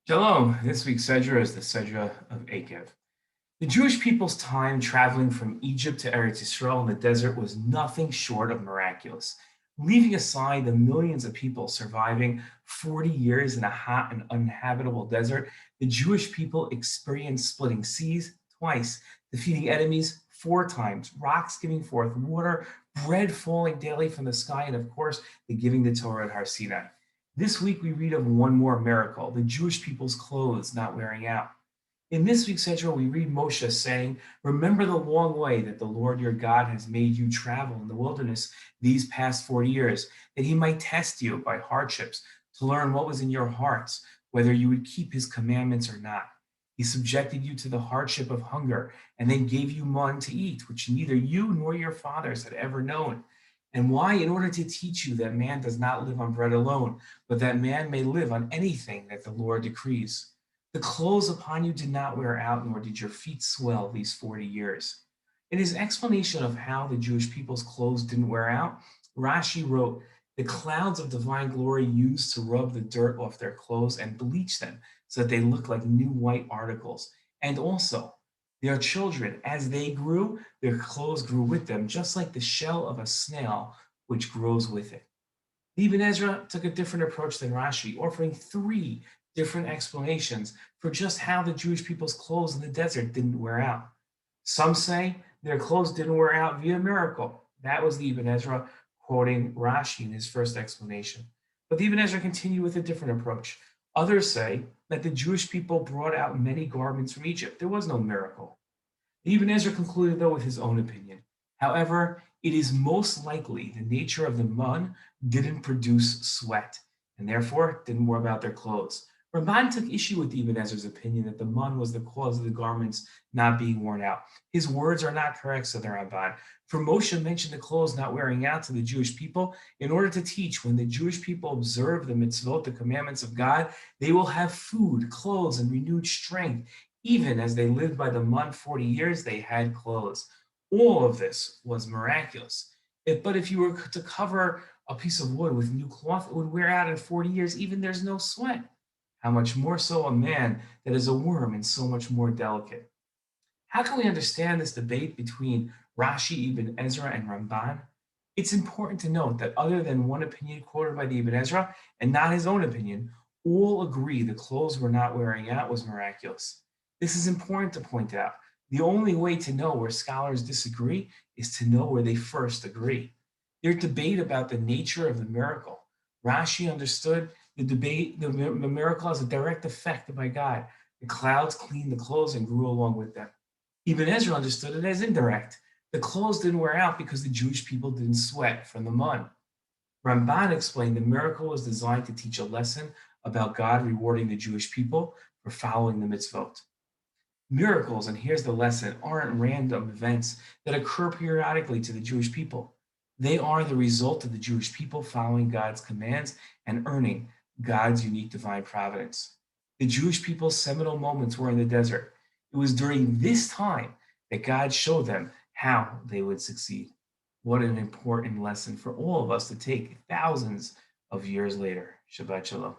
Shalom. This week's Sedra is the Sedra of Eikev. The Jewish people's time traveling from Egypt to Eretz Yisrael in the desert was nothing short of miraculous. Leaving aside the millions of people surviving 40 years in a hot and uninhabitable desert, the Jewish people experienced splitting seas twice, defeating enemies four times, rocks giving forth water, bread falling daily from the sky, and of course, the giving the Torah at Har Sinai. This week, we read of one more miracle, the Jewish people's clothes not wearing out. In this week's Ezra, we read Moshe saying, "Remember the long way that the Lord your God has made you travel in the wilderness these past 40 years, that he might test you by hardships to learn what was in your hearts, whether you would keep his commandments or not. He subjected you to the hardship of hunger and then gave you manna to eat, which neither you nor your fathers had ever known. And why? In order to teach you that man does not live on bread alone, but that man may live on anything that the Lord decrees. The clothes upon you did not wear out, nor did your feet swell these 40 years." In his explanation of how the Jewish people's clothes didn't wear out, Rashi wrote, "The clouds of divine glory used to rub the dirt off their clothes and bleach them so that they look like new white articles. And also, their children, as they grew, their clothes grew with them, just like the shell of a snail, which grows with it." Ibn Ezra took a different approach than Rashi, offering three different explanations for just how the Jewish people's clothes in the desert didn't wear out. Some say their clothes didn't wear out via miracle. That was the Ibn Ezra quoting Rashi in his first explanation. But the Ibn Ezra continued with a different approach. Others say that the Jewish people brought out many garments from Egypt. There was no miracle. Ibn Ezra concluded, though, with his own opinion. However, it is most likely the nature of the mun didn't produce sweat, and therefore didn't worry about their clothes. Ramban took issue with Ibn Ezra's opinion that the mun was the cause of the garments not being worn out. His words are not correct, said the Ramban. For Moshe mentioned the clothes not wearing out to the Jewish people in order to teach when the Jewish people observe the mitzvot, the commandments of God, they will have food, clothes, and renewed strength. Even as they lived by the month 40 years, they had clothes. All of this was miraculous. But if you were to cover a piece of wood with new cloth, it would wear out in 40 years, even there's no sweat. How much more so a man that is a worm and so much more delicate? How can we understand this debate between Rashi, Ibn Ezra, and Ramban? It's important to note that other than one opinion quoted by the Ibn Ezra and not his own opinion, all agree the clothes were not wearing out was miraculous. This is important to point out. The only way to know where scholars disagree is to know where they first agree. Their debate about the nature of the miracle. Rashi understood the miracle as a direct effect by God. The clouds cleaned the clothes and grew along with them. Ibn Ezra understood it as indirect. The clothes didn't wear out because the Jewish people didn't sweat from the mud. Ramban explained the miracle was designed to teach a lesson about God rewarding the Jewish people for following the mitzvot. Miracles, and here's the lesson, aren't random events that occur periodically to the Jewish people. They are the result of the Jewish people following God's commands and earning God's unique divine providence. The Jewish people's seminal moments were in the desert. It was during this time that God showed them how they would succeed. What an important lesson for all of us to take thousands of years later. Shabbat Shalom.